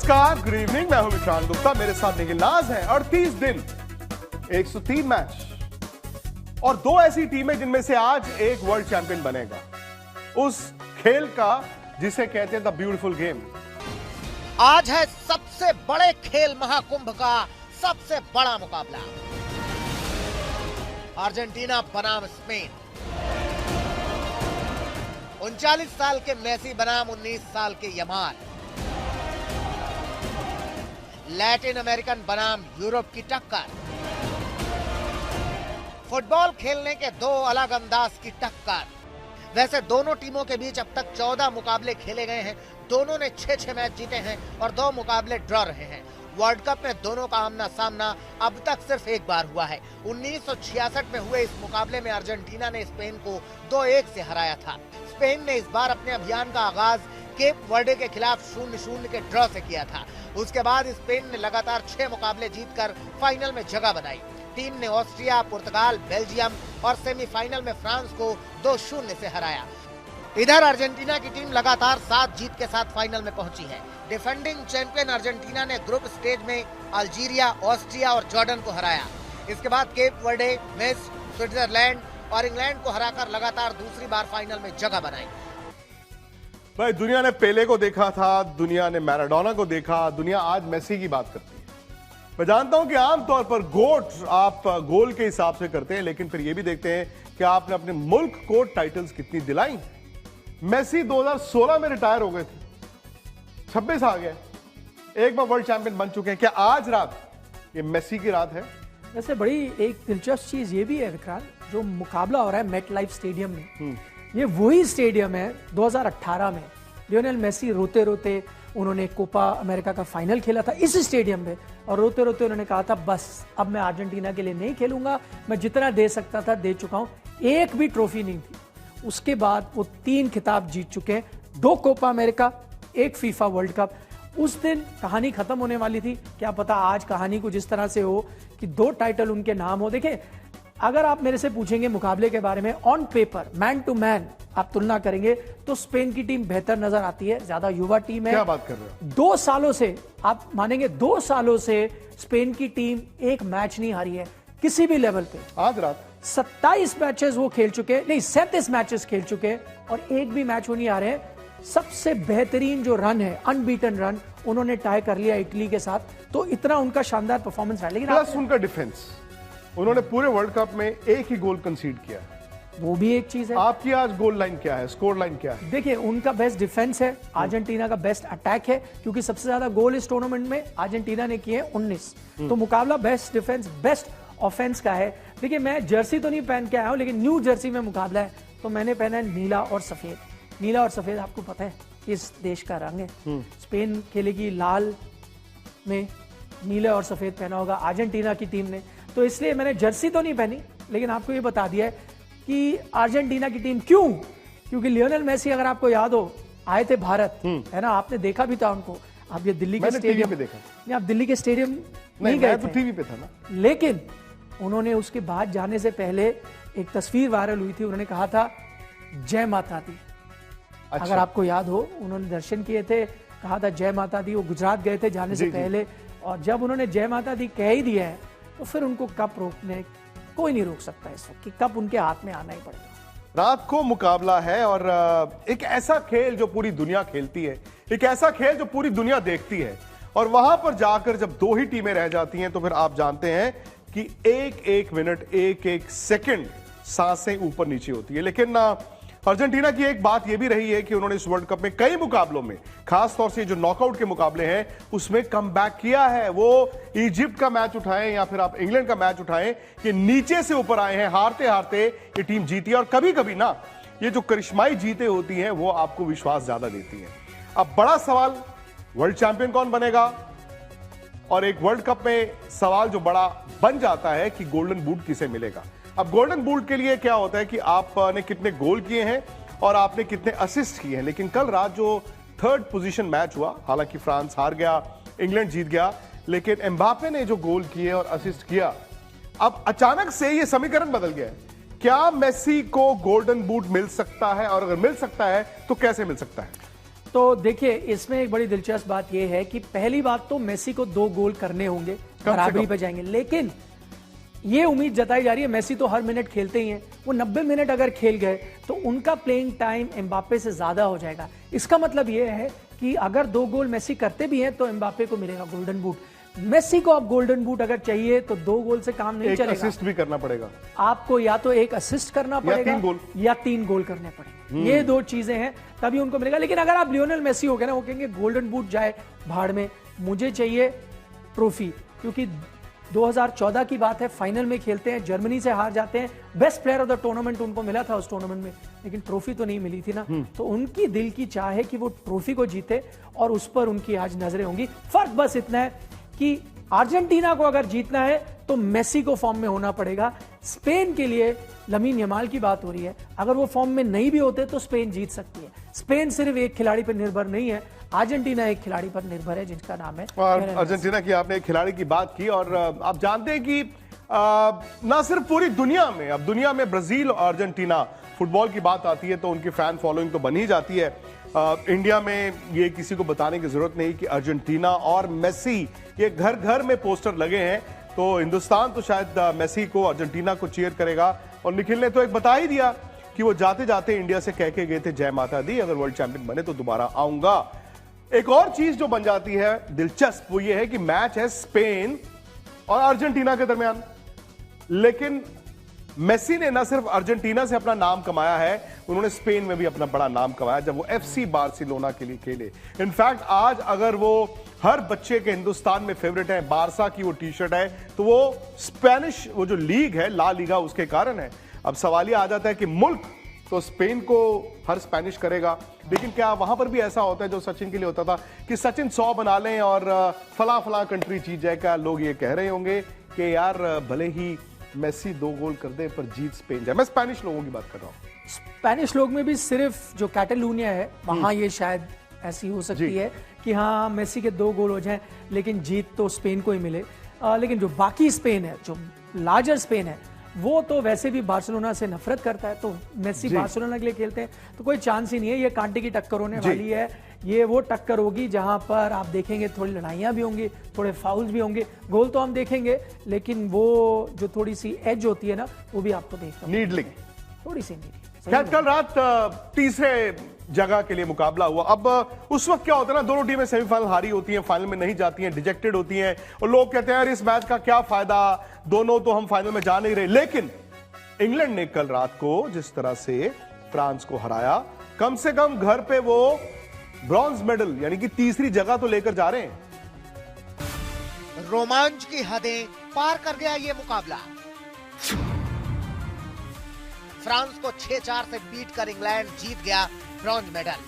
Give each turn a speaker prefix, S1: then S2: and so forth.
S1: नमस्कार, good evening. मैं हूं विक्रांत गुप्ता, मेरे साथ निखिल नाज है। 38 दिन, 103 मैच और दो ऐसी टीमें जिनमें से आज एक वर्ल्ड चैंपियन बनेगा, उस खेल का जिसे कहते हैं द ब्यूटीफुल गेम।
S2: आज है सबसे बड़े खेल महाकुंभ का सबसे बड़ा मुकाबला, अर्जेंटीना बनाम स्पेन। 39 साल के मेसी बनाम 19 साल के यमाल, लैटिन अमेरिकन बनाम यूरोप की टक्कर, फुटबॉल खेलने के दो अलग अंदाज की टक्कर। वैसे दोनों टीमों के बीच अब तक 14 मुकाबले खेले गए हैं, दोनों ने 6-6 मैच जीते हैं और 2 मुकाबले ड्रॉ रहे हैं। वर्ल्ड कप में दोनों का आमना सामना अब तक सिर्फ एक बार हुआ है। 1966 में हुए इस मुकाबले में अर्जेंटीना ने स्पेन को 2-1 से हराया था। स्पेन ने इस बार अपने अभियान का आगाज केप वर्डे के खिलाफ 0-0 के ड्रॉ से किया था। उसके बाद स्पेन ने लगातार 6 मुकाबले जीतकर फाइनल में जगह बनाई। टीम ने ऑस्ट्रिया, पुर्तगाल, बेल्जियम और सेमीफाइनल में फ्रांस को 2-0 से हराया। इधर अर्जेंटीना की टीम लगातार 7 जीत के साथ फाइनल में पहुंची है। डिफेंडिंग चैंपियन अर्जेंटीना ने ग्रुप स्टेज में अल्जीरिया, ऑस्ट्रिया और जॉर्डन को हराया। इसके बाद केप वर्डे, मिस्र, स्विट्जरलैंड और इंग्लैंड को हराकर लगातार दूसरी बार फाइनल में जगह बनाई।
S1: भाई, दुनिया ने पेले को देखा था, दुनिया ने मैराडोना को देखा, दुनिया आज मेसी की बात करती है। मैं जानता हूं कि आमतौर पर गोट आप गोल के हिसाब से करते हैं, लेकिन फिर यह भी देखते हैं कि आपने अपने मुल्क को टाइटल्स कितनी दिलाई। मेसी 2016 में रिटायर हो गए थे, 26 आ गए, एक बार वर्ल्ड चैंपियन बन चुके हैं। क्या आज रात ये मेसी की रात है?
S3: वैसे बड़ी एक दिलचस्प चीज ये भी है विक्रांत, जो मुकाबला हो रहा है मेट लाइफ स्टेडियम में, ये वही स्टेडियम है 2018 में लियोनेल मेसी रोते रोते उन्होंने कोपा अमेरिका का फाइनल खेला था इस स्टेडियम में, और रोते रोते उन्होंने कहा था बस अब मैं अर्जेंटीना के लिए नहीं खेलूंगा, मैं जितना दे सकता था दे चुका हूं। एक भी ट्रॉफी नहीं थी। उसके बाद वो 3 खिताब जीत चुके हैं, 2 Copa America, 1 FIFA World Cup. उस दिन कहानी खत्म होने वाली थी, क्या पता आज कहानी कुछ इस तरह से हो कि 2 टाइटल उनके नाम हो। देखें, अगर आप मेरे से पूछेंगे मुकाबले के बारे में, on paper man to man आप तुलना करेंगे तो स्पेन की टीम बेहतर नजर आती है, ज्यादा युवा टीम है।
S1: क्या बात कर रहे हो?
S3: 2 सालों से आप मानेंगे, 2 सालों से स्पेन की टीम एक मैच नहीं हारी है किसी भी लेवल पे।
S1: आज रात
S3: 27 मैचेस वो खेल चुके, नहीं 37 मैचेस खेल चुके और एक भी मैच वो नहीं हारे हैं। सबसे बेहतरीन जो रन है, अनबीटन रन, उन्होंने टाई कर लिया इटली के साथ। तो इतना उनका शानदार परफॉर्मेंस रहा। लेकिन
S1: प्लस उनका डिफेंस, उन्होंने पूरे वर्ल्ड कप में एक ही गोल कंसीड किया,
S3: वो भी एक चीज है।
S1: आपकी आज गोल लाइन क्या है, स्कोर लाइन क्या है?
S3: देखिए, उनका बेस्ट डिफेंस है, अर्जेंटीना का बेस्ट अटैक है, क्योंकि सबसे ज्यादा गोल इस टूर्नामेंट में अर्जेंटीना ने किए 19। तो मुकाबला बेस्ट डिफेंस बेस्ट ऑफेंस का है। देखिए, मैं जर्सी तो नहीं पहन के आया हूं, लेकिन न्यू जर्सी में मुकाबला है तो मैंने पहना है नीला और सफेद। नीला और सफेद आपको पता है किस देश का रंग है। स्पेन खेलेगी लाल में, नीले और सफेद पहना होगा अर्जेंटीना की टीम ने। तो इसलिए मैंने जर्सी तो नहीं पहनी, लेकिन आपको ये बता दिया है कि अर्जेंटीना की टीम क्यों, क्योंकि लियोनेल मेसी अगर आपको याद हो आए थे भारत, है ना, आपने देखा भी था उनको। आप ये दिल्ली के स्टेडियम
S1: पे देखा
S3: नहीं, आप दिल्ली के स्टेडियम नहीं गए थे,
S1: टीवी पे था ना।
S3: लेकिन उन्होंने उसके बाद जाने से पहले एक तस्वीर वायरल हुई थी, उन्होंने कहा था जय माता दी।
S1: अच्छा।
S3: अगर आपको याद हो, उन्होंने दर्शन किए थे, कहा था जय माता दी। वो गुजरात गए थे जाने से पहले, और जब उन्होंने जय माता दी कह ही दिया है तो फिर उनको कप रोकने कोई नहीं रोक सकता इस वक्त, कि कप उनके हाथ में आना ही पड़ेगा।
S1: रात को मुकाबला है और एक ऐसा खेल जो पूरी दुनिया खेलती है, एक ऐसा खेल जो पूरी दुनिया देखती है, और वहां पर जाकर जब 2 ही टीमें रह जाती हैं तो फिर आप जानते हैं कि एक मिनट, एक सेकंड सांसें ऊपर नीचे होती है। लेकिन अर्जेंटीना की एक बात यह भी रही है कि उन्होंने इस वर्ल्ड कप में कई मुकाबलों में, खासतौर से जो नॉकआउट के मुकाबले हैं, उसमें कमबैक किया है। वो इजिप्ट का मैच उठाएं या फिर आप इंग्लैंड का मैच उठाएं, कि नीचे से ऊपर आए हैं, हारते हारते ये टीम जीती है। और कभी कभी ना, ये जो करिश्माई जीतें होती हैं वो आपको विश्वास ज्यादा देती हैं। अब बड़ा सवाल, वर्ल्ड चैंपियन कौन बनेगा? और एक वर्ल्ड कप में सवाल जो बड़ा बन जाता है कि गोल्डन बूट किसे मिलेगा। अब गोल्डन बूट के लिए क्या होता है कि आपने कितने गोल किए हैं और आपने कितने असिस्ट किए हैं। लेकिन कल रात जो 3rd पोजीशन मैच हुआ, हालांकि फ्रांस हार गया, इंग्लैंड जीत गया, लेकिन एम्बापे ने जो गोल किए और असिस्ट किया, अब अचानक से ये समीकरण बदल गया है। क्या मेसी को गोल्डन बूट मिल सकता है, और अगर मिल सकता है तो कैसे मिल सकता है?
S3: तो देखिए, इसमें एक बड़ी दिलचस्प बात यह है कि पहली बात तो मेसी को 2 गोल करने होंगे, बराबरी पे जाएंगे, लेकिन ये उम्मीद जताई जा रही है, मेसी तो हर मिनट खेलते ही हैं, वो 90 मिनट अगर खेल गए तो उनका प्लेइंग टाइम एम्बापे से ज्यादा हो जाएगा। इसका मतलब यह है कि अगर 2 गोल मेसी करते भी हैं तो एम्बापे को मिलेगा गोल्डन बूट। मेसी को अब गोल्डन बूट अगर चाहिए तो 2 गोल से काम नहीं चलेगा,
S1: असिस्ट भी करना पड़ेगा
S3: आपको, या तो 1 असिस्ट करना पड़ेगा या 3 गोल करने पड़ेंगे। ये 2 चीजें हैं, तभी उनको मिलेगा। लेकिन अगर आप लियोनेल मेसी हो गए ना, वो कहेंगे गोल्डन बूट जाए भाड़ में, मुझे चाहिए ट्रॉफी, क्योंकि 2014 की बात है, फाइनल में खेलते हैं, जर्मनी से हार जाते हैं, best player of the tournament उनको मिला था उस टूर्नामेंट में, लेकिन ट्रॉफी तो नहीं मिली थी ना। तो उनकी दिल की चाह है कि वो ट्रॉफी को जीते और उस पर उनकी आज नजरें होंगी। फर्क बस इतना है कि अर्जेंटीना को अगर जीतना है तो मेसी को फॉर्म में होना पड़ेगा। स्पेन के लिए लमीन यमाल की बात हो रही है, अगर वो फॉर्म में नहीं भी होते तो स्पेन जीत सकती है। स्पेन सिर्फ एक खिलाड़ी पर निर्भर नहीं है, अर्जेंटीना एक खिलाड़ी पर निर्भर है जिसका नाम है
S1: अर्जेंटीना की। आपने एक खिलाड़ी की बात की और आप जानते हैं कि ना सिर्फ पूरी दुनिया में, अब दुनिया में ब्राजील और अर्जेंटीना फुटबॉल की बात आती है तो उनकी फैन फॉलोइंग तो बन ही जाती है। इंडिया में ये किसी को बताने की जरूरत नहीं कि अर्जेंटीना और मेसी ये घर घर में पोस्टर लगे हैं, तो हिंदुस्तान तो शायद मेसी को, अर्जेंटीना को चीयर करेगा। और निखिल ने तो एक बता ही दिया कि वो जाते जाते इंडिया से कह के गए थे, जय माता दी, अगर वर्ल्ड चैंपियन बने तो दोबारा आऊंगा। एक और चीज जो बन जाती है दिलचस्प, वो ये है कि मैच है स्पेन और अर्जेंटीना के दरमियान, लेकिन मेसी ने न सिर्फ अर्जेंटीना से अपना नाम कमाया है, उन्होंने स्पेन में भी अपना बड़ा नाम कमाया जब वो एफसी बार्सिलोना के लिए खेले। इनफैक्ट आज अगर वो हर बच्चे के हिंदुस्तान में फेवरेट है, बारसा की वो टी शर्ट है, तो वो स्पेनिश वो जो लीग है, ला लीगा, उसके कारण है। अब सवाल ये आ जाता है कि मुल्क तो स्पेन को हर स्पेनिश करेगा, लेकिन क्या वहां पर भी ऐसा होता है जो सचिन के लिए होता था कि सचिन 100 बना लें और फला फला कंट्री जीत जाए? क्या लोग ये कह रहे होंगे कि यार भले ही मेसी 2 गोल कर दे पर जीत स्पेन जाए? मैं स्पेनिश लोगों की बात कर रहा हूं।
S3: स्पेनिश लोग में भी सिर्फ जो कैटालूनिया है वहां ये शायद ऐसी हो सकती है कि हाँ मेसी के 2 गोल हो जाएं लेकिन जीत तो स्पेन को ही मिले। लेकिन जो बाकी स्पेन है, जो लार्जर स्पेन है, वो तो वैसे भी बार्सिलोना से नफरत करता है, तो मेसी बार्सिलोना के लिए खेलते हैं तो कोई चांस ही नहीं है। ये कांटे की टक्कर होने वाली है। ये वो टक्कर होगी जहां पर आप देखेंगे थोड़ी लड़ाइयां भी होंगी, थोड़े फाउल्स भी होंगे, गोल तो हम देखेंगे, लेकिन वो जो थोड़ी सी एज होती है ना, वो भी आपको देखना,
S1: नीडलिंग,
S3: थोड़ी सी नीडलिंग।
S1: कल रात तीसरे जगह के लिए मुकाबला हुआ। अब उस वक्त क्या होता है ना, दोनों टीमें सेमीफाइनल हारी होती हैं, फाइनल में नहीं जाती हैं, डिजेक्टेड होती हैं, और लोग कहते हैं यार इस मैच का क्या फायदा, दोनों तो हम फाइनल में जा नहीं रहे। लेकिन इंग्लैंड ने कल रात को जिस तरह से फ्रांस को हराया, कम से कम घर पे वो ब्रॉन्ज मेडल यानी कि तीसरी जगह तो लेकर जा रहे हैं।
S2: रोमांच की हदें पार कर गया ये मुकाबला। फ्रांस को 6-4 से बीट कर इंग्लैंड जीत गया ब्रॉन्ज मेडल।